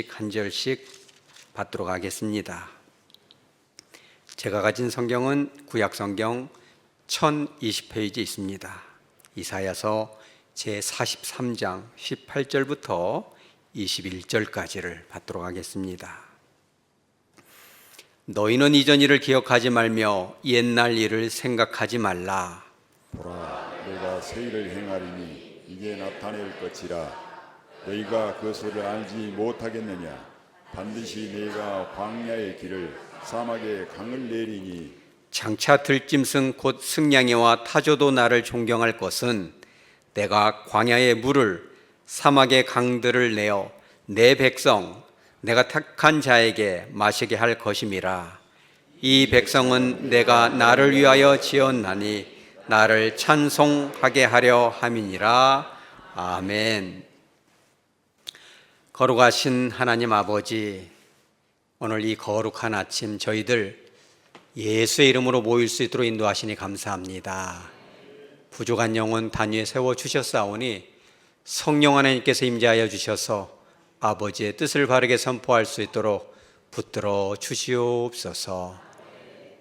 한 절씩 받도록 하겠습니다. 제가 가진 성경은 구약성경 1020페이지 있습니다. 이사야서 제43장 18절부터 21절까지를 받도록 하겠습니다. 너희는 이전 일을 기억하지 말며 옛날 일을 생각하지 말라. 보라, 내가 새 일을 행하리니 이게 나타낼 것이라. 너희가 그것을 알지 못하겠느냐? 반드시 내가 광야의 길을 사막의 강을 내리니. 장차 들짐승 곧 승냥이와 타조도 나를 존경할 것은 내가 광야의 물을 사막의 강들을 내어 내 백성 내가 택한 자에게 마시게 할 것임이라. 이 백성은 내가 나를 위하여 지었나니 나를 찬송하게 하려 함이니라. 아멘. 거룩하신 하나님 아버지, 오늘 이 거룩한 아침 저희들 예수의 이름으로 모일 수 있도록 인도하시니 감사합니다. 부족한 영혼 단위에 세워주셨사오니 성령 하나님께서 임재하여 주셔서 아버지의 뜻을 바르게 선포할 수 있도록 붙들어 주시옵소서.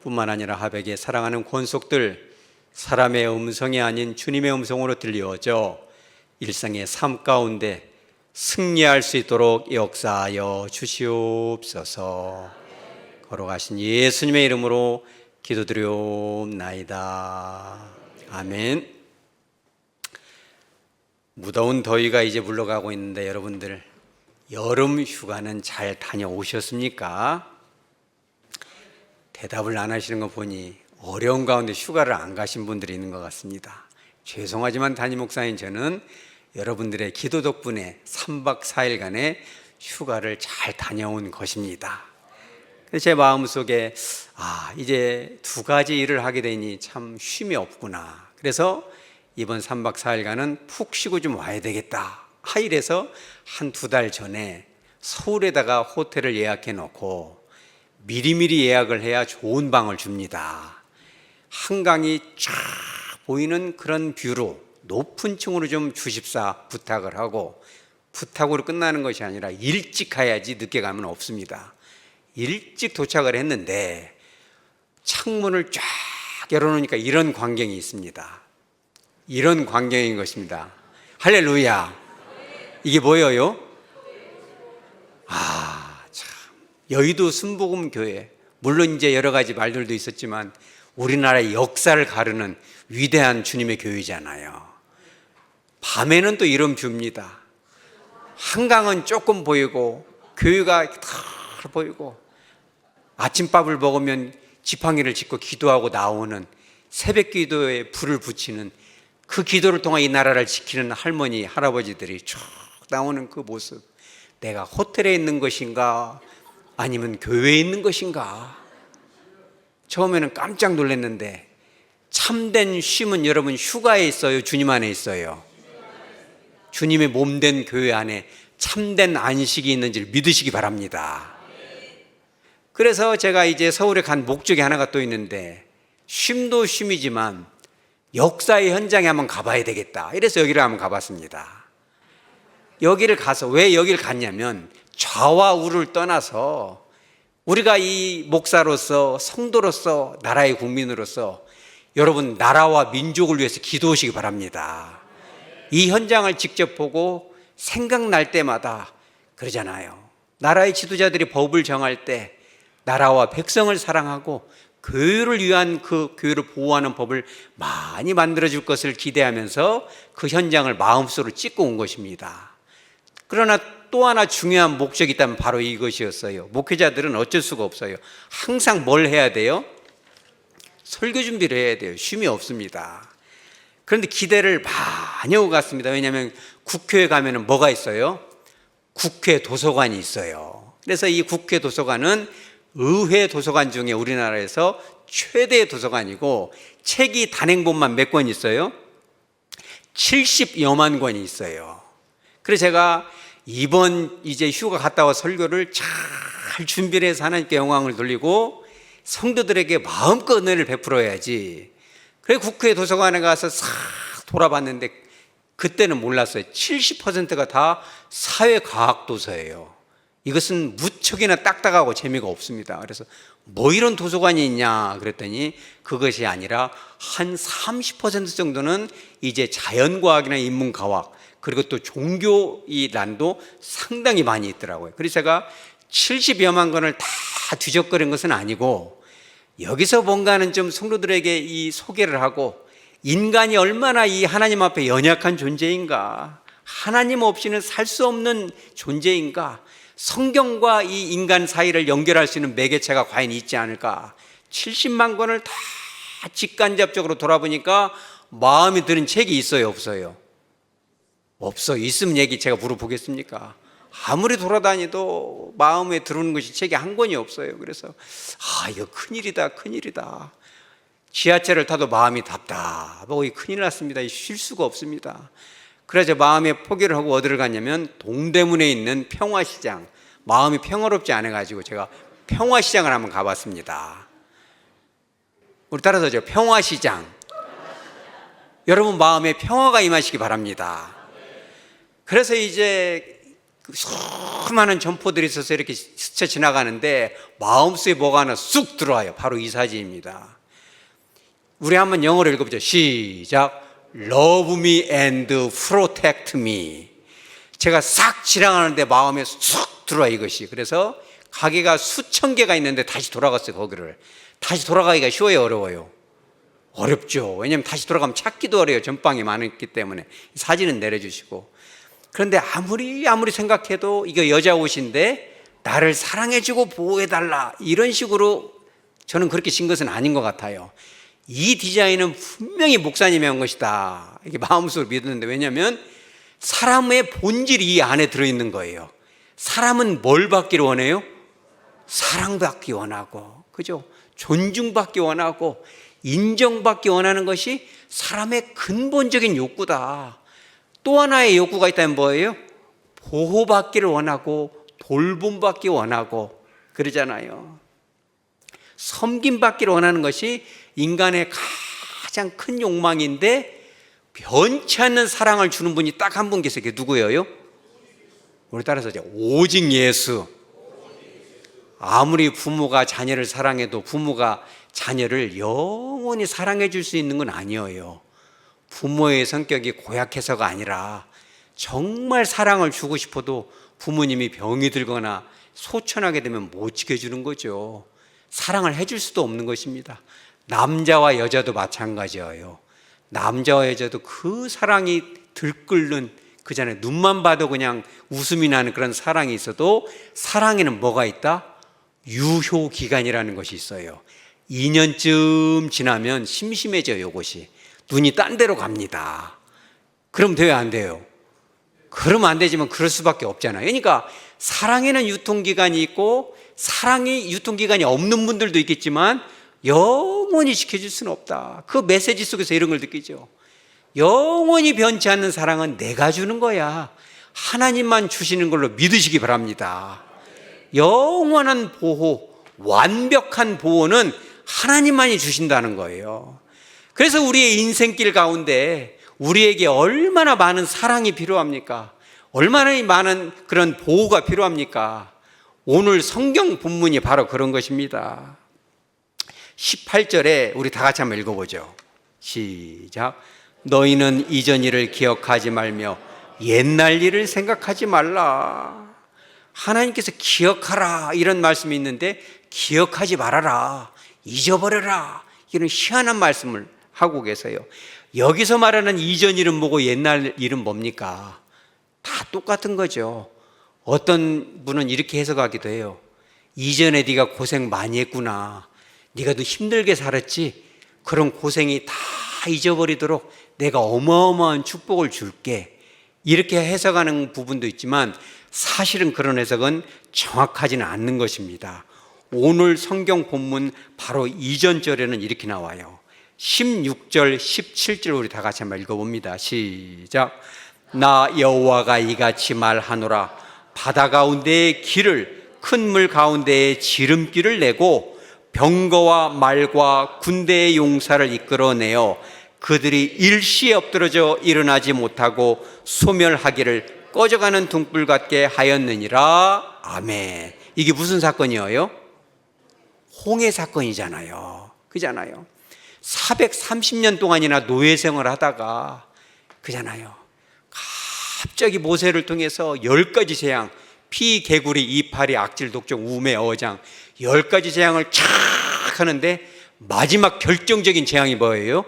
뿐만 아니라 하백의 사랑하는 권속들, 사람의 음성이 아닌 주님의 음성으로 들려져 일상의 삶 가운데 승리할 수 있도록 역사하여 주시옵소서. 걸어가신 예수님의 이름으로 기도드리옵나이다. 아멘. 무더운 더위가 이제 물러가고 있는데 여러분들 여름 휴가는 잘 다녀오셨습니까? 대답을 안 하시는 거 보니 어려운 가운데 휴가를 안 가신 분들이 있는 것 같습니다. 죄송하지만 담임 목사인 저는 여러분들의 기도 덕분에 3박 4일간의 휴가를 잘 다녀온 것입니다. 제 마음속에 이제 두 가지 일을 하게 되니 참 쉼이 없구나. 그래서 이번 3박 4일간은 푹 쉬고 좀 와야 되겠다. 이래서 한 두 달 전에 서울에다가 호텔을 예약해 놓고 미리미리 예약을 해야 좋은 방을 줍니다. 한강이 쫙 보이는 그런 뷰로 높은 층으로 좀 주십사 부탁을 하고, 부탁으로 끝나는 것이 아니라 일찍 가야지 늦게 가면 없습니다. 일찍 도착을 했는데 창문을 쫙 열어놓으니까 이런 광경이 있습니다. 이런 광경인 것입니다. 할렐루야. 이게 뭐예요? 참, 여의도 순복음교회, 물론 이제 여러 가지 말들도 있었지만 우리나라의 역사를 가르는 위대한 주님의 교회잖아요. 밤에는 또 이런 뷰입니다. 한강은 조금 보이고 교회가 다 보이고, 아침밥을 먹으면 지팡이를 짚고 기도하고 나오는 새벽 기도에 불을 붙이는 그 기도를 통해 이 나라를 지키는 할머니, 할아버지들이 쭉 나오는 그 모습, 내가 호텔에 있는 것인가 아니면 교회에 있는 것인가. 처음에는 깜짝 놀랐는데 참된 쉼은 여러분 휴가에 있어요? 주님 안에 있어요? 주님의 몸된 교회 안에 참된 안식이 있는지를 믿으시기 바랍니다. 그래서 제가 이제 서울에 간 목적이 하나가 또 있는데, 쉼도 쉼이지만 역사의 현장에 한번 가봐야 되겠다. 이래서 여기를 한번 가봤습니다. 여기를 가서, 왜 여기를 갔냐면 좌와 우를 떠나서 우리가 이 목사로서, 성도로서, 나라의 국민으로서 여러분 나라와 민족을 위해서 기도하시기 바랍니다. 이 현장을 직접 보고 생각날 때마다 그러잖아요. 나라의 지도자들이 법을 정할 때 나라와 백성을 사랑하고 교회를 위한 그 교회를 보호하는 법을 많이 만들어줄 것을 기대하면서 그 현장을 마음속으로 찍고 온 것입니다. 그러나 또 하나 중요한 목적이 있다면 바로 이것이었어요. 목회자들은 어쩔 수가 없어요. 항상 뭘 해야 돼요? 설교 준비를 해야 돼요. 쉼이 없습니다. 그런데 기대를 많이 하고 갔습니다. 왜냐하면 국회에 가면 뭐가 있어요? 국회 도서관이 있어요. 그래서 이 국회 도서관은 의회 도서관 중에 우리나라에서 최대 도서관이고, 책이 단행본만 몇 권 있어요? 70여만 권이 있어요. 그래서 제가 이번 이제 휴가 갔다 와 설교를 잘 준비를 해서 하나님께 영광을 돌리고 성도들에게 마음껏 은혜를 베풀어야지. 그래서 국회 도서관에 가서 싹 돌아봤는데 그때는 몰랐어요. 70%가 다 사회과학 도서예요. 이것은 무척이나 딱딱하고 재미가 없습니다. 그래서 뭐 이런 도서관이 있냐 그랬더니 그것이 아니라 한 30% 정도는 이제 자연과학이나 인문과학 그리고 또 종교 이 난도 상당히 많이 있더라고요. 그래서 제가 70여만 권을 다 뒤적거린 것은 아니고 여기서 뭔가는 좀 성도들에게 이 소개를 하고 인간이 얼마나 이 하나님 앞에 연약한 존재인가, 하나님 없이는 살 수 없는 존재인가, 성경과 이 인간 사이를 연결할 수 있는 매개체가 과연 있지 않을까. 70만 권을 다 직간접적으로 돌아보니까 마음에 드는 책이 있어요, 없어요? 없어요. 있으면 얘기 제가 물어보겠습니까? 아무리 돌아다니도 마음에 들어오는 것이 책이 한 권이 없어요. 그래서 이거 큰일이다, 큰일이다. 지하철을 타도 마음이 답답하고 큰일 났습니다. 쉴 수가 없습니다. 그래서 마음에 포기를 하고 어디를 갔냐면 동대문에 있는 평화시장. 마음이 평화롭지 않아가지고 제가 평화시장을 한번 가봤습니다. 우리 따라서죠. 평화시장. 여러분 마음에 평화가 임하시기 바랍니다. 그래서 이제 수많은 점포들이 있어서 이렇게 스쳐 지나가는데 마음속에 뭐가 하나 쑥 들어와요. 바로 이 사진입니다. 우리 한번 영어로 읽어보죠. 시작. Love me and protect me. 제가 싹 지나가는데 마음에 쑥 들어와 이것이. 그래서 가게가 수천 개가 있는데 다시 돌아갔어요. 거기를 다시 돌아가기가 쉬워요, 어려워요? 어렵죠. 왜냐하면 다시 돌아가면 찾기도 어려워요. 전방이 많았기 때문에. 사진은 내려주시고. 그런데 아무리 생각해도 이거 여자 옷인데 나를 사랑해주고 보호해달라 이런 식으로 저는 그렇게 진 것은 아닌 것 같아요. 이 디자인은 분명히 목사님이 한 것이다 이게 마음속으로 믿었는데, 왜냐하면 사람의 본질이 이 안에 들어있는 거예요. 사람은 뭘 받기를 원해요? 사랑받기 원하고, 그죠? 존중받기 원하고 인정받기 원하는 것이 사람의 근본적인 욕구다. 또 하나의 욕구가 있다면 뭐예요? 보호받기를 원하고 돌봄받기 원하고 그러잖아요. 섬김받기를 원하는 것이 인간의 가장 큰 욕망인데 변치 않는 사랑을 주는 분이 딱 한 분 계세요. 그게 누구예요? 우리 따라서 오직 예수. 아무리 부모가 자녀를 사랑해도 부모가 자녀를 영원히 사랑해 줄 수 있는 건 아니에요. 부모의 성격이 고약해서가 아니라 정말 사랑을 주고 싶어도 부모님이 병이 들거나 소천하게 되면 못 지켜주는 거죠. 사랑을 해줄 수도 없는 것입니다. 남자와 여자도 마찬가지예요. 남자와 여자도 그 사랑이 들끓는 그잖아요. 눈만 봐도 그냥 웃음이 나는 그런 사랑이 있어도 사랑에는 뭐가 있다? 유효 기간이라는 것이 있어요. 2년쯤 지나면 심심해져요. 이것이 눈이 딴 데로 갑니다. 그럼 돼요, 안 돼요? 그러면 안 되지만 그럴 수밖에 없잖아요. 그러니까 사랑에는 유통기간이 있고 사랑이 유통기간이 없는 분들도 있겠지만 영원히 지켜줄 수는 없다. 그 메시지 속에서 이런 걸 느끼죠. 영원히 변치 않는 사랑은 내가 주는 거야. 하나님만 주시는 걸로 믿으시기 바랍니다. 영원한 보호, 완벽한 보호는 하나님만이 주신다는 거예요. 그래서 우리의 인생길 가운데 우리에게 얼마나 많은 사랑이 필요합니까? 얼마나 많은 그런 보호가 필요합니까? 오늘 성경 본문이 바로 그런 것입니다. 18절에 우리 다 같이 한번 읽어보죠. 시작. 너희는 이전 일을 기억하지 말며 옛날 일을 생각하지 말라. 하나님께서 기억하라 이런 말씀이 있는데 기억하지 말아라, 잊어버려라 이런 희한한 말씀을 하고 계세요. 여기서 말하는 이전 일은 뭐고 옛날 일은 뭡니까? 다 똑같은 거죠. 어떤 분은 이렇게 해석하기도 해요. 이전에 네가 고생 많이 했구나, 네가 더 힘들게 살았지, 그런 고생이 다 잊어버리도록 내가 어마어마한 축복을 줄게, 이렇게 해석하는 부분도 있지만 사실은 그런 해석은 정확하지는 않는 것입니다. 오늘 성경 본문 바로 이전 절에는 이렇게 나와요. 16절, 17절 우리 다 같이 한번 읽어봅니다. 시작. 나 여호와가 이같이 말하노라. 바다 가운데의 길을, 큰 물 가운데에 지름길을 내고 병거와 말과 군대의 용사를 이끌어내어 그들이 일시에 엎드러져 일어나지 못하고 소멸하기를 꺼져가는 등불 같게 하였느니라. 아멘. 이게 무슨 사건이에요? 홍해 사건이잖아요. 그잖아요. 430년 동안이나 노예 생활을 하다가 그잖아요. 갑자기 모세를 통해서 10가지 재앙, 피, 개구리, 이파리, 악질, 독종, 우매, 어장 10가지 재앙을 촥 하는데 마지막 결정적인 재앙이 뭐예요?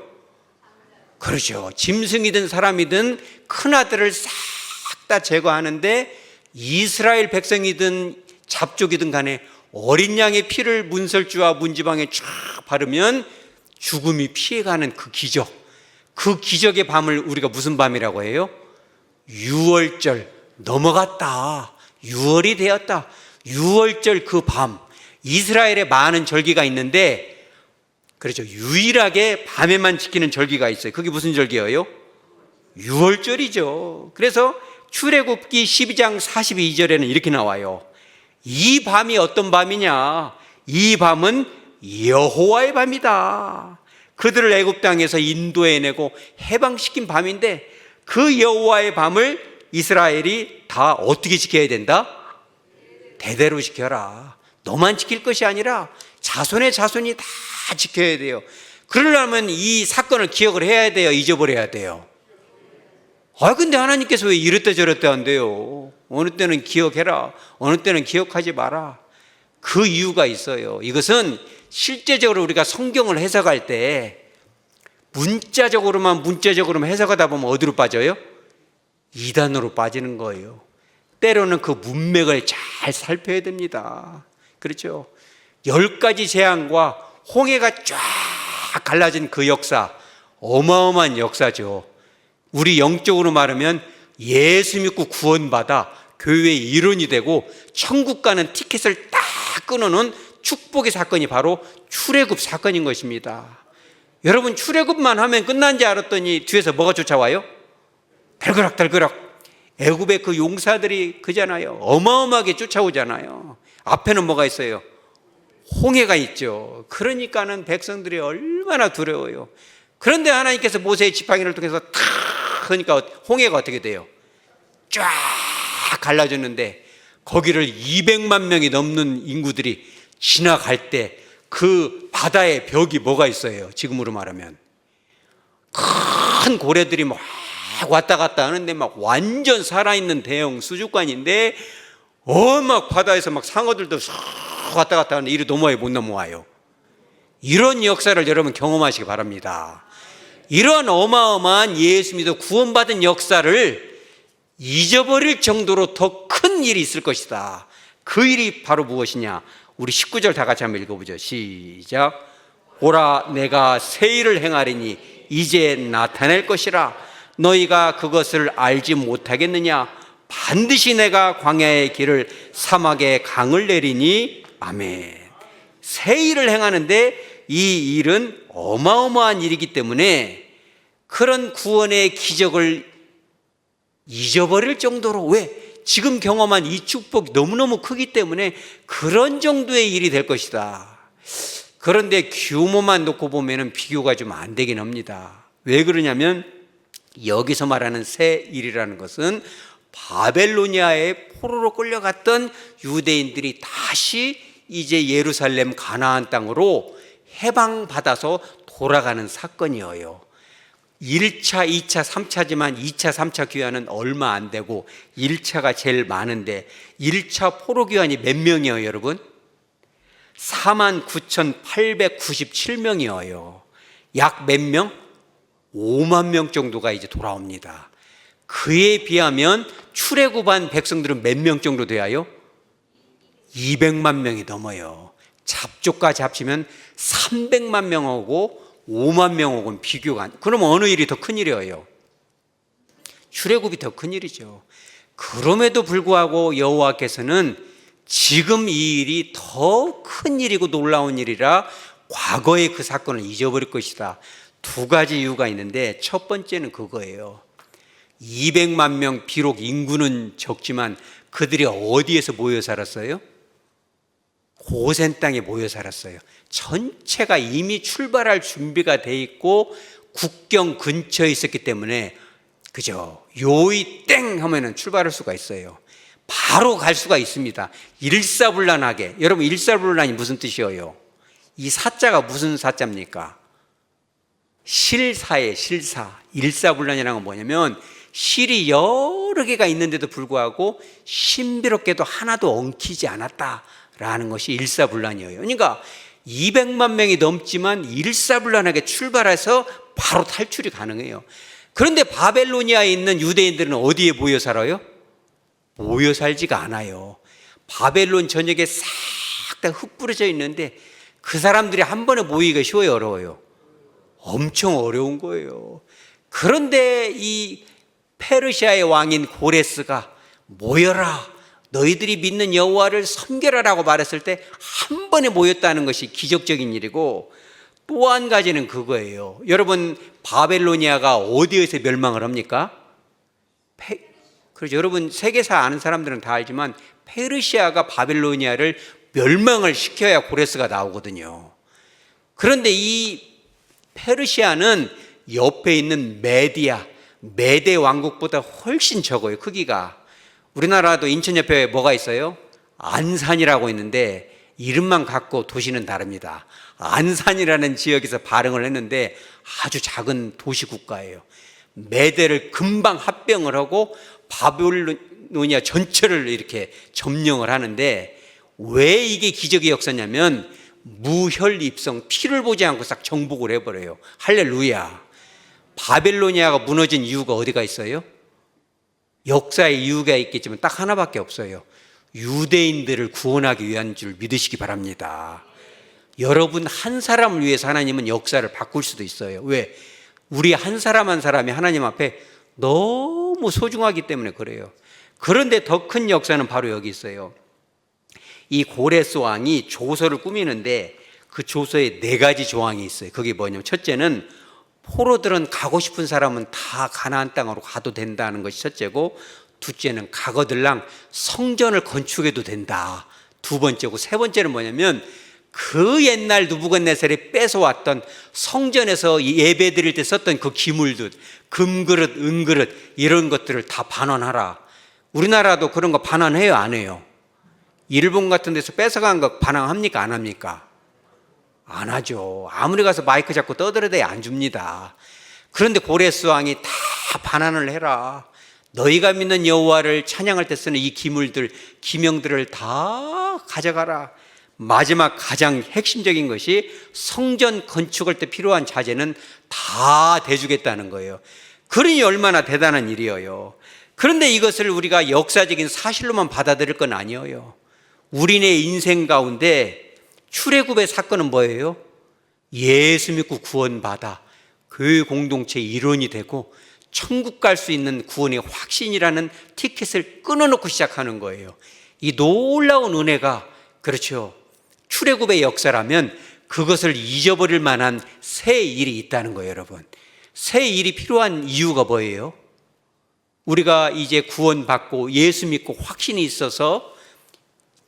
그렇죠. 짐승이든 사람이든 큰아들을 싹 다 제거하는데 이스라엘 백성이든 잡족이든 간에 어린 양의 피를 문설주와 문지방에 쫙 바르면 죽음이 피해가는 그 기적, 그 기적의 밤을 우리가 무슨 밤이라고 해요? 유월절 넘어갔다, 6월이 되었다. 6월절 그 밤, 이스라엘에 많은 절기가 있는데 그렇죠, 유일하게 밤에만 지키는 절기가 있어요. 그게 무슨 절기예요? 6월절이죠. 그래서 출애굽기 12장 42절에는 이렇게 나와요. 이 밤이 어떤 밤이냐? 이 밤은 여호와의 밤이다. 그들을 애굽 땅에서 인도해내고 해방시킨 밤인데 그 여호와의 밤을 이스라엘이 다 어떻게 지켜야 된다? 대대로 지켜라. 너만 지킬 것이 아니라 자손의 자손이 다 지켜야 돼요. 그러려면 이 사건을 기억을 해야 돼요? 잊어버려야 돼요? 근데 하나님께서 왜 이랬다 저랬다 한대요? 어느 때는 기억해라, 어느 때는 기억하지 마라. 그 이유가 있어요. 이것은 실제적으로 우리가 성경을 해석할 때 문자적으로만 해석하다 보면 어디로 빠져요? 이단으로 빠지는 거예요. 때로는 그 문맥을 잘 살펴야 됩니다. 그렇죠? 10가지 재앙과 홍해가 쫙 갈라진 그 역사, 어마어마한 역사죠. 우리 영적으로 말하면 예수 믿고 구원받아 교회의 일원이 되고 천국 가는 티켓을 딱 끊어놓은 축복의 사건이 바로 출애굽 사건인 것입니다. 여러분, 출애굽만 하면 끝난 줄 알았더니 뒤에서 뭐가 쫓아와요? 달그락 애굽의 그 용사들이 그잖아요. 어마어마하게 쫓아오잖아요. 앞에는 뭐가 있어요? 홍해가 있죠. 그러니까는 백성들이 얼마나 두려워요. 그런데 하나님께서 모세의 지팡이를 통해서 탁 하니까 홍해가 어떻게 돼요? 쫙 갈라졌는데 거기를 200만 명이 넘는 인구들이 지나갈 때 그 바다의 벽이 뭐가 있어요? 지금으로 말하면 큰 고래들이 막 왔다 갔다 하는데 막 완전 살아있는 대형 수족관인데 막 바다에서 막 상어들도 싹 왔다 갔다 하는데 이리 넘어와요, 못 넘어와요? 이런 역사를 여러분 경험하시기 바랍니다. 이런 어마어마한 예수 믿어 구원받은 역사를 잊어버릴 정도로 더 큰 일이 있을 것이다. 그 일이 바로 무엇이냐? 우리 19절 다 같이 한번 읽어보죠. 시작. 오라, 내가 새 일을 행하리니 이제 나타낼 것이라. 너희가 그것을 알지 못하겠느냐? 반드시 내가 광야의 길을 사막에 강을 내리니. 아멘. 새 일을 행하는데 이 일은 어마어마한 일이기 때문에 그런 구원의 기적을 잊어버릴 정도로, 왜? 지금 경험한 이 축복이 너무너무 크기 때문에 그런 정도의 일이 될 것이다. 그런데 규모만 놓고 보면 비교가 좀 안 되긴 합니다. 왜 그러냐면 여기서 말하는 새 일이라는 것은 바벨로니아에 포로로 끌려갔던 유대인들이 다시 이제 예루살렘 가나안 땅으로 해방받아서 돌아가는 사건이에요. 1차, 2차, 3차지만 2차, 3차 귀환은 얼마 안 되고 1차가 제일 많은데 1차 포로 귀환이 몇 명이에요, 여러분? 49,897명이에요. 약 몇 명? 5만 명 정도가 이제 돌아옵니다. 그에 비하면 출애굽한 백성들은 몇 명 정도 돼요? 200만 명이 넘어요. 잡족까지 합치면 300만 명하고 5만 명하고는 비교가 안. 그럼 어느 일이 더 큰 일이에요? 출애굽이 더 큰 일이죠. 그럼에도 불구하고 여호와께서는 지금 이 일이 더 큰 일이고 놀라운 일이라 과거의 그 사건을 잊어버릴 것이다. 두 가지 이유가 있는데 첫 번째는 그거예요. 200만 명, 비록 인구는 적지만 그들이 어디에서 모여 살았어요? 고센 땅에 모여 살았어요. 전체가 이미 출발할 준비가 돼 있고 국경 근처에 있었기 때문에 그죠? 요이 땡 하면은 출발할 수가 있어요. 바로 갈 수가 있습니다. 일사불란하게. 여러분, 일사불란이 무슨 뜻이에요? 이 사자가 무슨 사자입니까? 실사예요, 실사. 일사불란이라는 건 뭐냐면 실이 여러 개가 있는데도 불구하고 신비롭게도 하나도 엉키지 않았다라는 것이 일사불란이에요. 그러니까 200만 명이 넘지만 일사불란하게 출발해서 바로 탈출이 가능해요. 그런데 바벨로니아에 있는 유대인들은 어디에 모여 살아요? 모여 살지가 않아요. 바벨론 전역에 싹 다 흩뿌려져 있는데 그 사람들이 한 번에 모이기가 쉬워요, 어려워요? 엄청 어려운 거예요. 그런데 이 페르시아의 왕인 고레스가 모여라, 너희들이 믿는 여호와를 섬겨라라고 말했을 때 한 번에 모였다는 것이 기적적인 일이고, 또 한 가지는 그거예요. 여러분, 바벨로니아가 어디에서 멸망을 합니까? 그렇죠. 여러분, 세계사 아는 사람들은 다 알지만 페르시아가 바벨로니아를 멸망을 시켜야 고레스가 나오거든요. 그런데 이 페르시아는 옆에 있는 메데 왕국보다 훨씬 적어요, 크기가. 우리나라도 인천 옆에 뭐가 있어요? 안산이라고 있는데 이름만 갖고 도시는 다릅니다. 안산이라는 지역에서 발흥을 했는데 아주 작은 도시 국가예요. 메데를 금방 합병을 하고 바벨로니아 전체를 이렇게 점령을 하는데, 왜 이게 기적의 역사냐면 무혈입성, 피를 보지 않고 싹 정복을 해버려요. 할렐루야. 바벨로니아가 무너진 이유가 어디가 있어요? 역사의 이유가 있겠지만 딱 하나밖에 없어요. 유대인들을 구원하기 위한 줄 믿으시기 바랍니다. 여러분 한 사람을 위해서 하나님은 역사를 바꿀 수도 있어요. 왜? 우리 한 사람 한 사람이 하나님 앞에 너무 소중하기 때문에 그래요. 그런데 더 큰 역사는 바로 여기 있어요. 이 고레스 왕이 조서를 꾸미는데 그 조서에 4가지 조항이 있어요. 그게 뭐냐면, 첫째는 포로들은 가고 싶은 사람은 다 가나안 땅으로 가도 된다는 것이 첫째고, 둘째는 가거들랑 성전을 건축해도 된다, 두 번째고, 세 번째는 뭐냐면 그 옛날 느부갓네살이 뺏어왔던 성전에서 예배 드릴 때 썼던 그 기물들, 금그릇, 은그릇 이런 것들을 다 반환하라. 우리나라도 그런 거 반환해요, 안 해요? 일본 같은 데서 뺏어간 거 반환합니까, 안 합니까? 안 하죠. 아무리 가서 마이크 잡고 떠들어대야 안 줍니다. 그런데 고레스 왕이 다 반환을 해라. 너희가 믿는 여호와를 찬양할 때 쓰는 이 기물들, 기명들을 다 가져가라. 마지막 가장 핵심적인 것이 성전 건축할 때 필요한 자재는 다 대주겠다는 거예요. 그러니 얼마나 대단한 일이에요. 그런데 이것을 우리가 역사적인 사실로만 받아들일 건 아니에요. 우리네 인생 가운데 출애굽의 사건은 뭐예요? 예수 믿고 구원받아 교회 공동체의 일원이 되고 천국 갈 수 있는 구원의 확신이라는 티켓을 끊어놓고 시작하는 거예요. 이 놀라운 은혜가, 그렇죠, 출애굽의 역사라면 그것을 잊어버릴 만한 새 일이 있다는 거예요. 여러분, 새 일이 필요한 이유가 뭐예요? 우리가 이제 구원받고 예수 믿고 확신이 있어서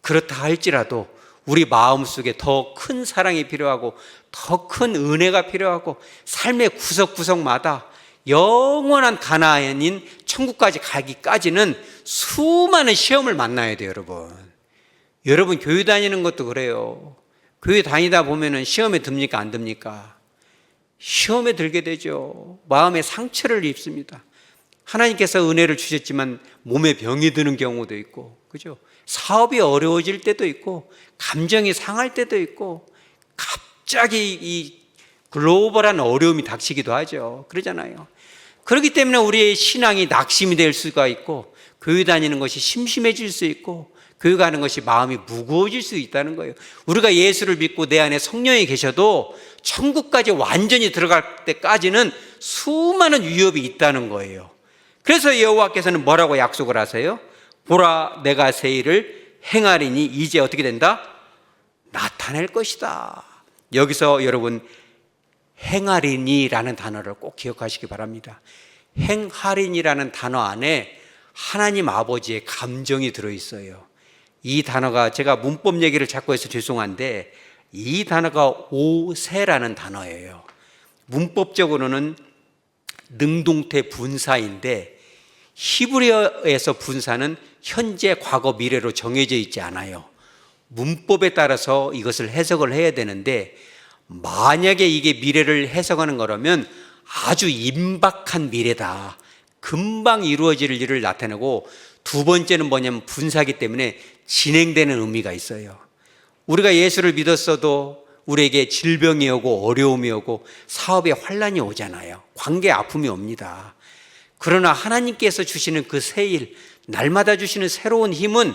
그렇다 할지라도 우리 마음속에 더 큰 사랑이 필요하고 더 큰 은혜가 필요하고 삶의 구석구석마다 영원한 가나안인 천국까지 가기까지는 수많은 시험을 만나야 돼요. 여러분 교회 다니는 것도 그래요. 교회 다니다 보면은 시험에 듭니까, 안 듭니까? 시험에 들게 되죠. 마음에 상처를 입습니다. 하나님께서 은혜를 주셨지만 몸에 병이 드는 경우도 있고, 그죠? 사업이 어려워질 때도 있고, 감정이 상할 때도 있고, 갑자기 이 글로벌한 어려움이 닥치기도 하죠. 그러잖아요. 그렇기 때문에 우리의 신앙이 낙심이 될 수가 있고, 교회 다니는 것이 심심해질 수 있고, 교회 가는 것이 마음이 무거워질 수 있다는 거예요. 우리가 예수를 믿고 내 안에 성령이 계셔도 천국까지 완전히 들어갈 때까지는 수많은 위협이 있다는 거예요. 그래서 여호와께서는 뭐라고 약속을 하세요? 보라, 내가 새 일을 행하리니 이제 어떻게 된다? 나타낼 것이다. 여기서 여러분 행하리니라는 단어를 꼭 기억하시기 바랍니다. 행하리니라는 단어 안에 하나님 아버지의 감정이 들어있어요. 이 단어가, 제가 문법 얘기를 자꾸 해서 죄송한데, 이 단어가 오세라는 단어예요. 문법적으로는 능동태 분사인데 히브리어에서 분사는 현재, 과거, 미래로 정해져 있지 않아요. 문법에 따라서 이것을 해석을 해야 되는데 만약에 이게 미래를 해석하는 거라면 아주 임박한 미래다. 금방 이루어질 일을 나타내고 두 번째는 뭐냐면 분사기 때문에 진행되는 의미가 있어요. 우리가 예수를 믿었어도 우리에게 질병이 오고 어려움이 오고 사업에 환란이 오잖아요. 관계에 아픔이 옵니다. 그러나 하나님께서 주시는 그 새일, 날마다 주시는 새로운 힘은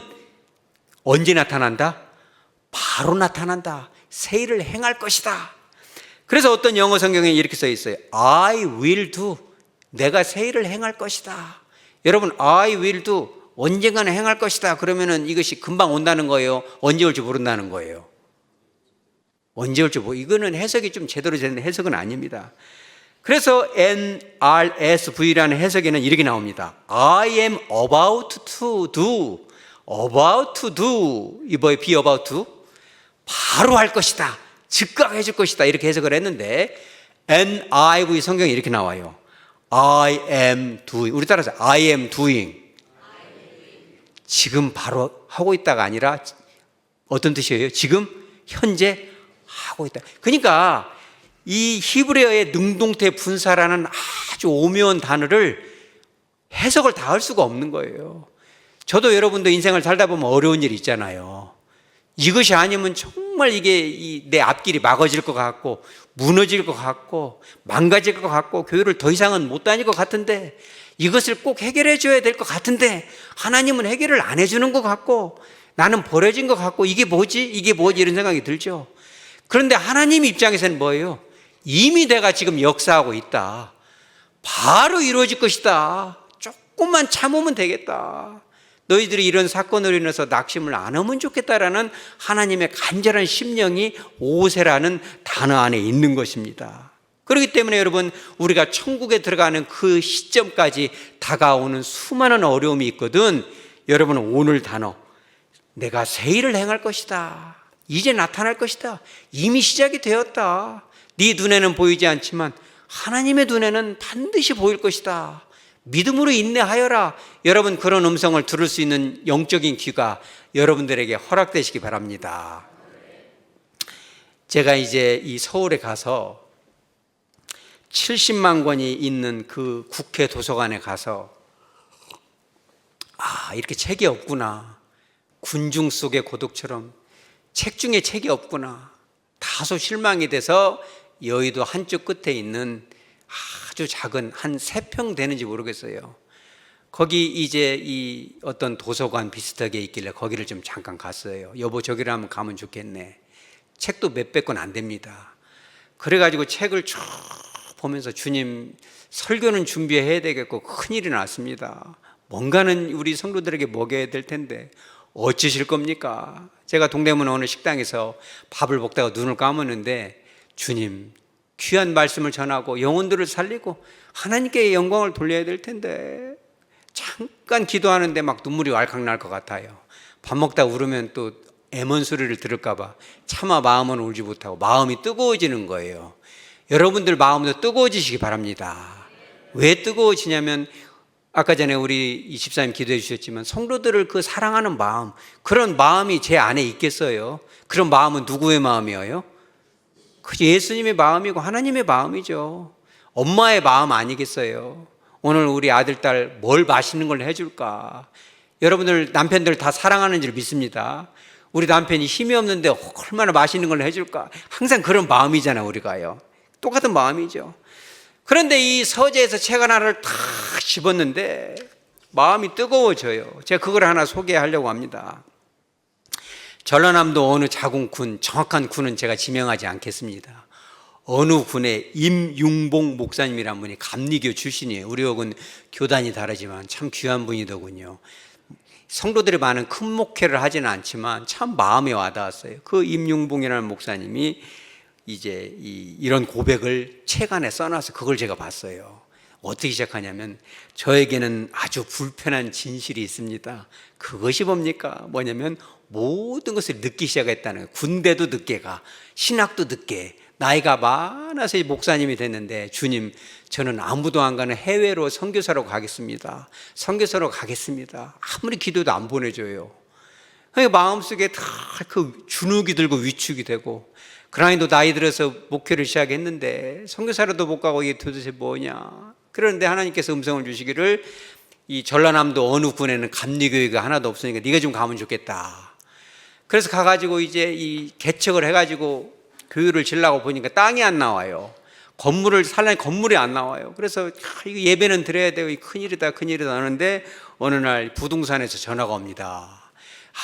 언제 나타난다? 바로 나타난다. 새일을 행할 것이다. 그래서 어떤 영어 성경에 이렇게 써 있어요. I will do. 내가 새일을 행할 것이다. 여러분, I will do. 언젠가는 행할 것이다. 그러면은 이것이 금방 온다는 거예요? 언제 올지 모른다는 거예요? 언제 올지 이거는 해석이 좀 제대로 된 해석은 아닙니다. 그래서 NRSV라는 해석에는 이렇게 나옵니다. I am about to do. about to do. 이번에 be about to. 바로 할 것이다. 즉각 해줄 것이다. 이렇게 해석을 했는데 NIV 성경에 이렇게 나와요. I am doing. 우리 따라서 I am doing. 지금 바로 하고 있다가 아니라 어떤 뜻이에요? 지금 현재 하고 있다. 그러니까 이 히브리어의 능동태 분사라는 아주 오묘한 단어를 해석을 다 할 수가 없는 거예요. 저도 여러분도 인생을 살다 보면 어려운 일이 있잖아요. 이것이 아니면 정말 이게 내 앞길이 막아질 것 같고 무너질 것 같고 망가질 것 같고 교회를 더 이상은 못 다닐 것 같은데 이것을 꼭 해결해 줘야 될 것 같은데 하나님은 해결을 안 해주는 것 같고 나는 버려진 것 같고 이게 뭐지 이런 생각이 들죠. 그런데 하나님 입장에서는 뭐예요? 이미 내가 지금 역사하고 있다. 바로 이루어질 것이다. 조금만 참으면 되겠다. 너희들이 이런 사건으로 인해서 낙심을 안 하면 좋겠다라는 하나님의 간절한 심령이 오세라는 단어 안에 있는 것입니다. 그렇기 때문에 여러분, 우리가 천국에 들어가는 그 시점까지 다가오는 수많은 어려움이 있거든. 여러분, 오늘 단어, 내가 새 일을 행할 것이다. 이제 나타날 것이다. 이미 시작이 되었다. 네 눈에는 보이지 않지만 하나님의 눈에는 반드시 보일 것이다. 믿음으로 인내하여라. 여러분, 그런 음성을 들을 수 있는 영적인 귀가 여러분들에게 허락되시기 바랍니다. 제가 이제 이 서울에 가서 70만 권이 있는 그 국회 도서관에 가서 이렇게 책이 없구나. 군중 속의 고독처럼 책 중에 책이 없구나. 다소 실망이 돼서 여의도 한쪽 끝에 있는 아주 작은 한 3평 되는지 모르겠어요. 거기 이제 이 어떤 도서관 비슷하게 있길래 거기를 좀 잠깐 갔어요. 여보, 저기를 한번 가면 좋겠네. 책도 몇백 권 안 됩니다. 그래가지고 책을 쭉 보면서 주님, 설교는 준비해야 되겠고 큰일이 났습니다. 뭔가는 우리 성도들에게 먹여야 될 텐데 어찌실 겁니까? 제가 동대문 어느 식당에서 밥을 먹다가 눈을 감았는데 주님, 귀한 말씀을 전하고 영혼들을 살리고 하나님께 영광을 돌려야 될 텐데 잠깐 기도하는데 막 눈물이 왈칵 날 것 같아요. 밥 먹다 울으면 또 애먼 소리를 들을까 봐 차마 마음은 울지 못하고 마음이 뜨거워지는 거예요. 여러분들 마음도 뜨거워지시기 바랍니다. 왜 뜨거워지냐면 아까 전에 우리 24님 기도해 주셨지만 성도들을 그 사랑하는 마음, 그런 마음이 제 안에 있겠어요? 그런 마음은 누구의 마음이에요? 그 예수님의 마음이고 하나님의 마음이죠. 엄마의 마음 아니겠어요? 오늘 우리 아들, 딸 뭘 맛있는 걸 해줄까? 여러분들 남편들 다 사랑하는 줄 믿습니다. 우리 남편이 힘이 없는데 얼마나 맛있는 걸 해줄까? 항상 그런 마음이잖아요, 우리가요. 똑같은 마음이죠. 그런데 이 서재에서 책 하나를 탁 집었는데 마음이 뜨거워져요. 제가 그걸 하나 소개하려고 합니다. 전라남도 어느 자궁군, 정확한 군은 제가 지명하지 않겠습니다. 어느 군의 임융봉 목사님이란 분이 감리교 출신이에요. 우리하고는 교단이 다르지만 참 귀한 분이더군요. 성도들이 많은 큰 목회를 하지는 않지만 참 마음에 와닿았어요. 그 임융봉이라는 목사님이 이제 이런 고백을 책 안에 써놔서 그걸 제가 봤어요. 어떻게 시작하냐면, 저에게는 아주 불편한 진실이 있습니다. 그것이 뭡니까? 뭐냐면 모든 것을 늦기 시작했다는 거예요. 군대도 늦게 가, 신학도 늦게, 나이가 많아서 목사님이 됐는데, 주님, 저는 아무도 안 가는 해외로 선교사로 가겠습니다. 선교사로 가겠습니다. 아무리 기도도 안 보내줘요. 그러니까 마음속에 다 그 주눅이 들고 위축이 되고, 그랑이도 나이 들어서 목회를 시작했는데 선교사로도 못 가고 이게 도대체 뭐냐. 그런데 하나님께서 음성을 주시기를, 이 전라남도 어느 군에는 감리교회가 하나도 없으니까 네가 좀 가면 좋겠다. 그래서 가가지고 이제 이 개척을 해가지고 교회를 지으려고 보니까 땅이 안 나와요. 건물을 살려니 건물이 안 나와요. 그래서 이거 예배는 드려야 돼요. 큰일이다 큰일이다 하는데, 어느 날 부동산에서 전화가 옵니다.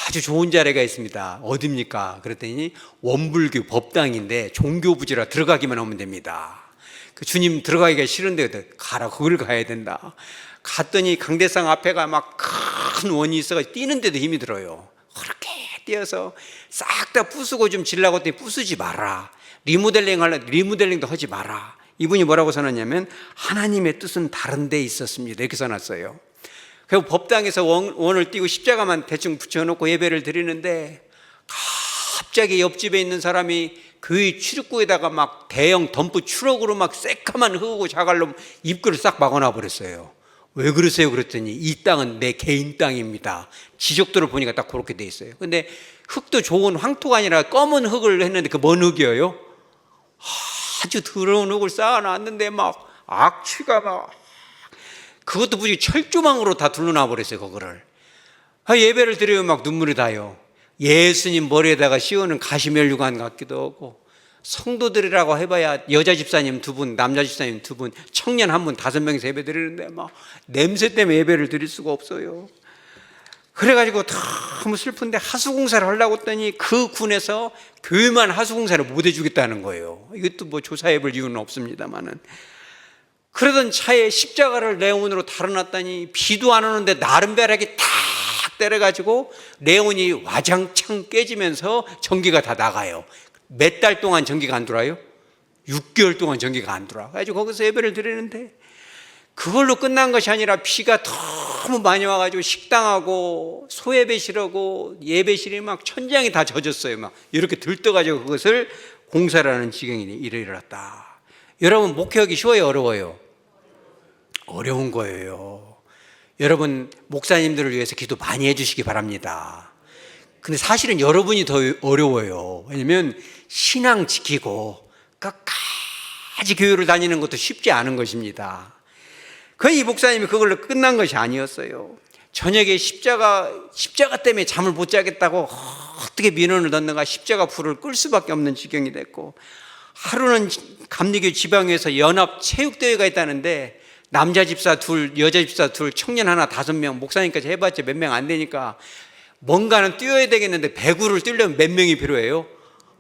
아주 좋은 자리가 있습니다. 어딥니까? 그랬더니 원불교 법당인데 종교부지라 들어가기만 하면 됩니다. 그 주님 들어가기가 싫은데 가라, 거길 가야 된다. 갔더니 강대상 앞에가 막 큰 원이 있어가지고 뛰는데도 힘이 들어요. 그렇게 뛰어서 싹 다 부수고 좀 질라고 했더니 부수지 마라. 리모델링도 하지 마라. 이분이 뭐라고 써놨냐면, 하나님의 뜻은 다른 데 있었습니다. 이렇게 써놨어요. 그리고 법당에서 원을 띄고 십자가만 대충 붙여놓고 예배를 드리는데, 갑자기 옆집에 있는 사람이 교회 출입구에다가 막 대형 덤프 추럭으로 막 새까만 흙하고 자갈로 입구를 싹 막아놔 버렸어요. 왜 그러세요? 그랬더니 이 땅은 내 개인 땅입니다. 지적도를 보니까 딱 그렇게 돼 있어요. 근데 흙도 좋은 황토가 아니라 검은 흙을 했는데, 그 뭔 흙이에요? 아주 더러운 흙을 쌓아놨는데 막 악취가 막, 그것도 무지 철조망으로 다 둘러놔 버렸어요. 그거를 예배를 드리면 막 눈물이 나요. 예수님 머리에다가 씌우는 가시면류관 같기도 하고, 성도들이라고 해봐야 여자 집사님 2분, 남자 집사님 2분, 청년 1분, 5명이서 예배 드리는데 막 냄새 때문에 예배를 드릴 수가 없어요. 그래가지고 너무 슬픈데 하수공사를 하려고 했더니 그 군에서 교회만 하수공사를 못 해주겠다는 거예요. 이것도 뭐 조사해볼 이유는 없습니다만은. 그러던 차에 십자가를 레온으로 달아놨더니 비도 안 오는데 나름벼락이 탁 때려가지고 레온이 와장창 깨지면서 전기가 다 나가요. 몇 달 동안 전기가 안 들어와요? 6개월 동안 전기가 안 들어와. 가지고 거기서 예배를 드리는데, 그걸로 끝난 것이 아니라 비가 너무 많이 와가지고 식당하고 소예배실하고 예배실이 막 천장이 다 젖었어요. 막 이렇게 들떠가지고 그것을 공사를 하는 지경이 일어났다. 여러분, 목회하기 쉬워요, 어려워요? 어려운 거예요. 여러분, 목사님들을 위해서 기도 많이 해주시기 바랍니다. 근데 사실은 여러분이 더 어려워요. 왜냐면 신앙 지키고 끝까지 교회를 다니는 것도 쉽지 않은 것입니다. 이 목사님이 그걸로 끝난 것이 아니었어요. 저녁에 십자가 때문에 잠을 못 자겠다고 어떻게 민원을 넣는가, 십자가 불을 끌 수밖에 없는 지경이 됐고, 하루는 감리교 지방에서 연합 체육대회가 있다는데, 남자 집사 2, 여자 집사 2, 청년 하나 5명, 목사님까지 해봤자 몇 명 안 되니까 뭔가는 뛰어야 되겠는데, 배구를 뛰려면 몇 명이 필요해요?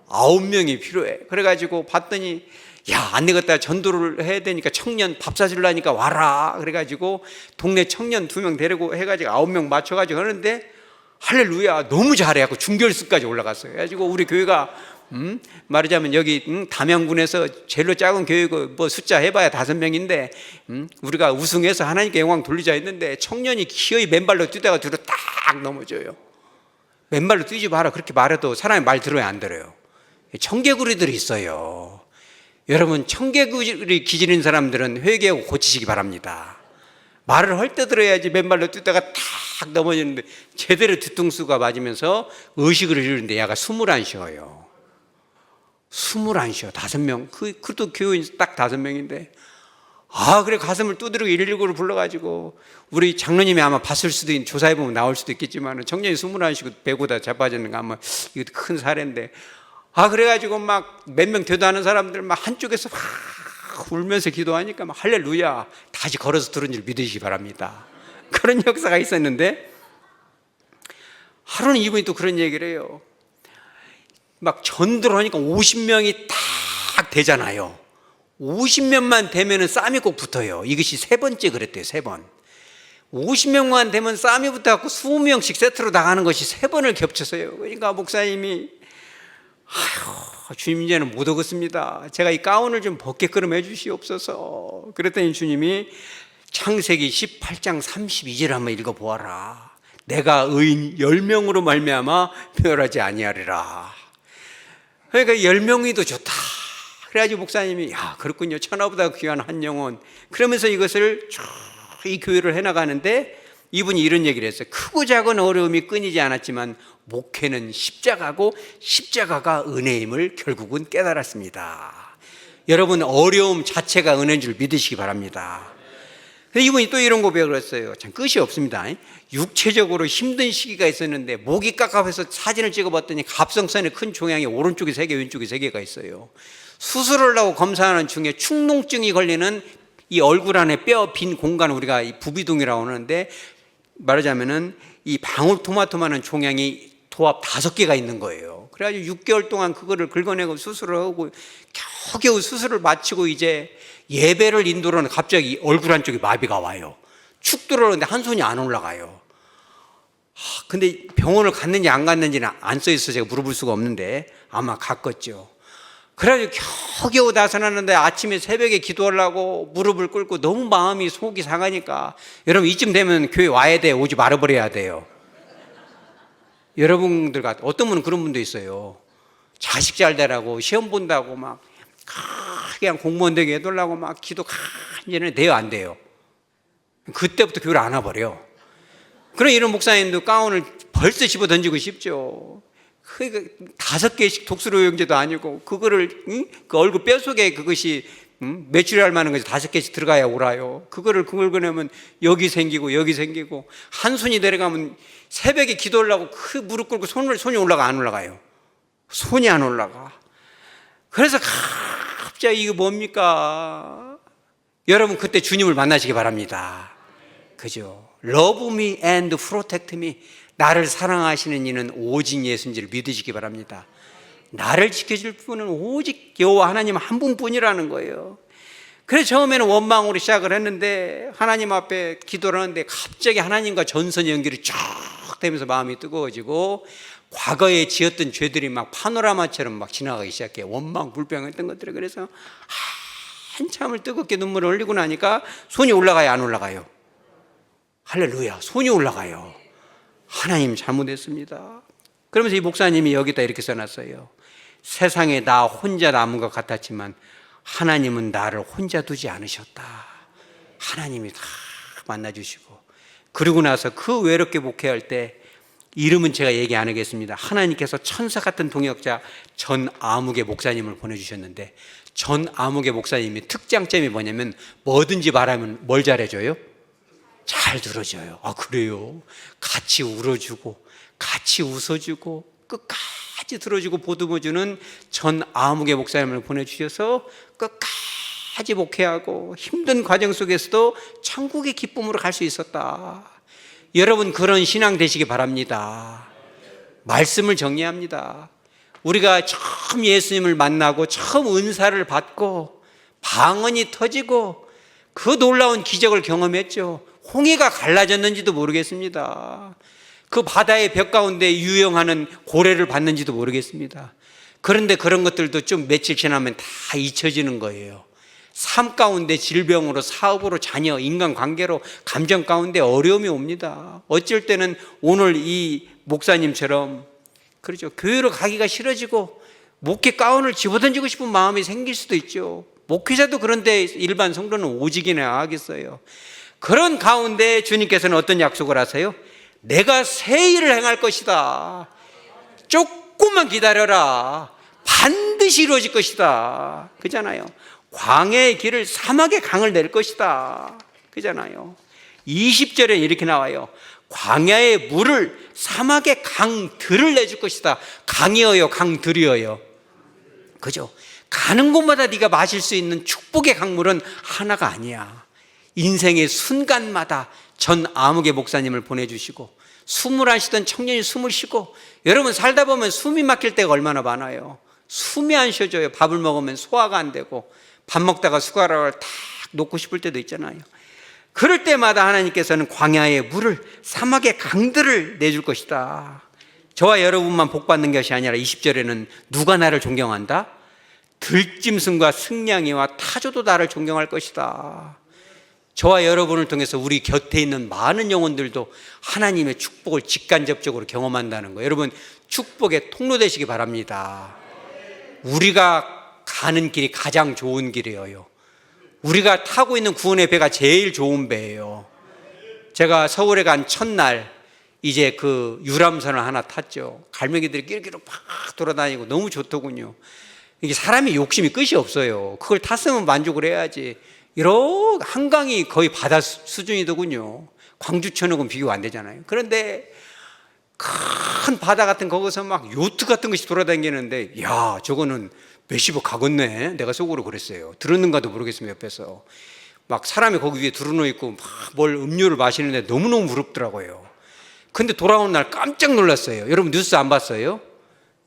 9명이 필요해. 그래가지고 봤더니, 야, 안 되겠다, 전도를 해야 되니까 청년 밥 사주려니까 와라. 그래가지고 동네 청년 2명 데리고 해가지고 9명 맞춰가지고 하는데, 할렐루야, 너무 잘해갖고 준결승까지 올라갔어요. 그래가지고 우리 교회가 말하자면 여기 담양군에서 제일로 작은 교회고, 뭐 숫자 해봐야 5명인데 우리가 우승해서 하나님께 영광 돌리자 했는데, 청년이 기어이 맨발로 뛰다가 뒤로 딱 넘어져요. 맨발로 뛰지 마라 그렇게 말해도 사람이 말 들어야 안 들어요. 청개구리들이 있어요. 여러분, 청개구리 기질인 사람들은 회개하고 고치시기 바랍니다. 말을 할 때 들어야지 맨발로 뛰다가 탁 넘어지는데, 제대로 뒤통수가 맞으면서 의식을 잃는데 야가 숨을 안 쉬어요. 숨을 안 쉬어. 5명. 그것도 교인 딱 5명인데, 그래 가슴을 두드리고 119를 불러가지고, 우리 장로님이 아마 봤을 수도 있는, 조사해보면 나올 수도 있겠지만, 청년이 숨을 안 쉬고 배고다 자빠지는 거 아마 이거 큰 사례인데, 그래가지고 막 몇 명 되도 않은 사람들 막 한쪽에서 막 울면서 기도하니까 막 할렐루야, 다시 걸어서 들은 줄 믿으시기 바랍니다. 그런 역사가 있었는데, 하루는 이분이 또 그런 얘기를 해요. 막 전도를 하니까 50명이 딱 되잖아요. 50명만 되면은 쌈이 꼭 붙어요. 이것이 3번째 그랬대요. 3번. 50명만 되면 쌈이 붙어갖고 20명씩 세트로 나가는 것이 3번을 겹쳐서요. 그러니까 목사님이, 주님, 이제는 못 오겠습니다. 제가 이 가운을 좀 벗게끔 해주시옵소서. 그랬더니 주님이 창세기 18장 32절 한번 읽어보아라. 내가 의인 10명으로 말미암아 멸하지 아니하리라. 그러니까 10명이 더 좋다. 그래가지고 목사님이 야 그렇군요, 천하보다 귀한 한 영혼, 그러면서 이것을 쭉 이 교회를 해나가는데 이분이 이런 얘기를 했어요. 크고 작은 어려움이 끊이지 않았지만 목회는 십자가고 십자가가 은혜임을 결국은 깨달았습니다. 여러분, 어려움 자체가 은혜인 줄 믿으시기 바랍니다. 이분이 또 이런 고백을 했어요. 참 끝이 없습니다. 육체적으로 힘든 시기가 있었는데 목이 깝깝해서 사진을 찍어봤더니 갑상선에 큰 종양이 오른쪽에 3개, 왼쪽에 3개가 있어요. 수술을 하고 검사하는 중에 축농증이 걸리는 이 얼굴 안에 뼈 빈 공간을 우리가 이 부비동이라고 하는데, 말하자면은 이 방울토마토만한 종양이 도합 5개가 있는 거예요. 그래가지고 6개월 동안 그거를 긁어내고 수술을 하고 겨우겨우 수술을 마치고 이제 예배를 인도로는 갑자기 얼굴 한쪽에 마비가 와요. 축 들어오는데 한 손이 안 올라가요. 근데 병원을 갔는지 안 갔는지는 안 써있어서 제가 물어볼 수가 없는데 아마 갔겠죠. 그래가지고 겨우겨우 나서났는데 아침에 새벽에 기도하려고 무릎을 꿇고 너무 마음이 속이 상하니까, 여러분 이쯤 되면 교회 와야 돼요? 오지 말아버려야 돼요? 여러분들 같은 어떤 분은 그런 분도 있어요. 자식 잘 되라고 시험 본다고 막 그냥 공무원 되게 해달라고 막 기도 간절히 돼요, 안 돼요? 그때부터 교회를 안 와버려. 그런 이런 목사님도 가운을 벌써 집어 던지고 싶죠. 그러니까 5개씩 독수로용제도 아니고 그거를 그 얼굴 뼈 속에 그것이 매출할 만한 것이 5개씩 들어가야 오라요. 그걸 긁어내면 여기 생기고 여기 생기고, 한 손이 내려가면 새벽에 기도하려고 그 무릎 꿇고 손이 올라가 안 올라가요. 손이 안 올라가. 그래서 갑자기 이거 뭡니까? 여러분 그때 주님을 만나시기 바랍니다. 그죠? Love me and protect me. 나를 사랑하시는 이는 오직 예수인지를 믿으시기 바랍니다. 나를 지켜줄 분은 오직 여호와 하나님 한 분뿐이라는 거예요. 그래서 처음에는 원망으로 시작을 했는데 하나님 앞에 기도를 하는데 갑자기 하나님과 전선 연결이 쫙 되면서 마음이 뜨거워지고, 과거에 지었던 죄들이 막 파노라마처럼 막 지나가기 시작해요. 원망, 불평했던 것들이. 그래서 한참을 뜨겁게 눈물을 흘리고 나니까 손이 올라가요, 안 올라가요? 할렐루야, 손이 올라가요. 하나님 잘못했습니다. 그러면서 이 목사님이 여기다 이렇게 써놨어요. 세상에 나 혼자 남은 것 같았지만 하나님은 나를 혼자 두지 않으셨다. 하나님이 다 만나주시고, 그러고 나서 그 외롭게 목회할 때, 이름은 제가 얘기 안 하겠습니다. 하나님께서 천사 같은 동역자 전 아무개 목사님을 보내주셨는데, 전 아무개 목사님이 특장점이 뭐냐면 뭐든지 말하면 뭘 잘해줘요? 잘 들어줘요. 아, 그래요? 같이 울어주고 같이 웃어주고 끝까지 들어주고 보듬어주는 전 아무개 목사님을 보내주셔서 끝까지 목회하고 힘든 과정 속에서도 천국의 기쁨으로 갈 수 있었다. 여러분 그런 신앙 되시기 바랍니다. 말씀을 정리합니다. 우리가 처음 예수님을 만나고 처음 은사를 받고 방언이 터지고 그 놀라운 기적을 경험했죠. 홍해가 갈라졌는지도 모르겠습니다. 그 바다의 벽 가운데 유영하는 고래를 봤는지도 모르겠습니다. 그런데 그런 것들도 좀 며칠 지나면 다 잊혀지는 거예요. 삶 가운데 질병으로, 사업으로, 자녀, 인간관계로, 감정 가운데 어려움이 옵니다. 어쩔 때는 오늘 이 목사님처럼, 그렇죠, 교회로 가기가 싫어지고 목회 가운을 집어던지고 싶은 마음이 생길 수도 있죠. 목회자도 그런데 일반 성도는 오직이나 하겠어요. 그런 가운데 주님께서는 어떤 약속을 하세요? 내가 새 일을 행할 것이다. 조금만 기다려라. 반드시 이루어질 것이다. 그잖아요. 광야의 길을, 사막의 강을 낼 것이다. 그잖아요. 20절에 이렇게 나와요. 광야의 물을, 사막의 강들을 내줄 것이다. 강이어요, 강들이어요? 그죠? 가는 곳마다 네가 마실 수 있는 축복의 강물은 하나가 아니야. 인생의 순간마다 전 아무개 목사님을 보내주시고, 숨을 안 쉬던 청년이 숨을 쉬고, 여러분 살다 보면 숨이 막힐 때가 얼마나 많아요. 숨이 안 쉬어져요. 밥을 먹으면 소화가 안 되고, 밥 먹다가 숟가락을 탁 놓고 싶을 때도 있잖아요. 그럴 때마다 하나님께서는 광야의 물을, 사막의 강들을 내줄 것이다. 저와 여러분만 복받는 것이 아니라 20절에는 누가 나를 존경한다? 들짐승과 승냥이와 타조도 나를 존경할 것이다. 저와 여러분을 통해서 우리 곁에 있는 많은 영혼들도 하나님의 축복을 직간접적으로 경험한다는 거예요. 여러분 축복의 통로 되시기 바랍니다. 우리가 가는 길이 가장 좋은 길이에요. 우리가 타고 있는 구원의 배가 제일 좋은 배예요. 제가 서울에 간 첫날 이제 그 유람선을 하나 탔죠. 갈매기들이 끼리끼리 막 돌아다니고 너무 좋더군요. 이게 사람이 욕심이 끝이 없어요. 그걸 탔으면 만족을 해야지. 이렇게 한강이 거의 바다 수준이더군요. 광주천하고는 비교가 안 되잖아요. 그런데 큰 바다 같은 거기서 막 요트 같은 것이 돌아다니는데, 야, 저거는 몇십억 가겠네. 내가 속으로 그랬어요. 들었는가도 모르겠으면 옆에서 막 사람이 거기 위에 두루누워 있고 막 뭘 음료를 마시는데 너무너무 부럽더라고요. 근데 돌아오는 날 깜짝 놀랐어요. 여러분 뉴스 안 봤어요?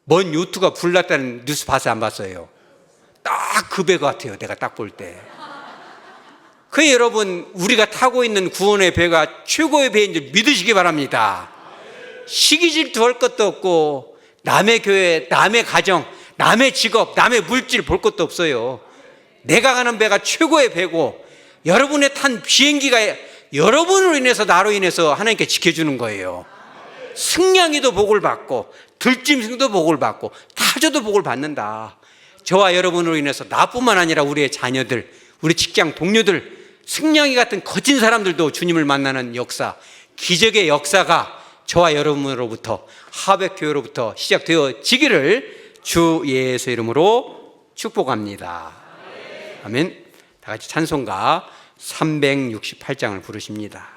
먼 요트가 불났다는 뉴스 봤어요? 안 봤어요? 딱 그 배 같아요. 내가 딱 볼 때. 그 여러분, 우리가 타고 있는 구원의 배가 최고의 배인 줄 믿으시기 바랍니다. 시기 질투할 것도 없고 남의 교회, 남의 가정, 남의 직업, 남의 물질 볼 것도 없어요. 내가 가는 배가 최고의 배고, 여러분의 탄 비행기가 여러분으로 인해서, 나로 인해서 하나님께 지켜주는 거예요. 승냥이도 복을 받고 들짐승도 복을 받고 타조도 복을 받는다. 저와 여러분으로 인해서 나뿐만 아니라 우리의 자녀들, 우리 직장 동료들, 승냥이 같은 거친 사람들도 주님을 만나는 역사, 기적의 역사가 저와 여러분으로부터, 하백교회로부터 시작되어지기를 주 예수의 이름으로 축복합니다. 아멘. 다 같이 찬송가 368장을 부르십니다.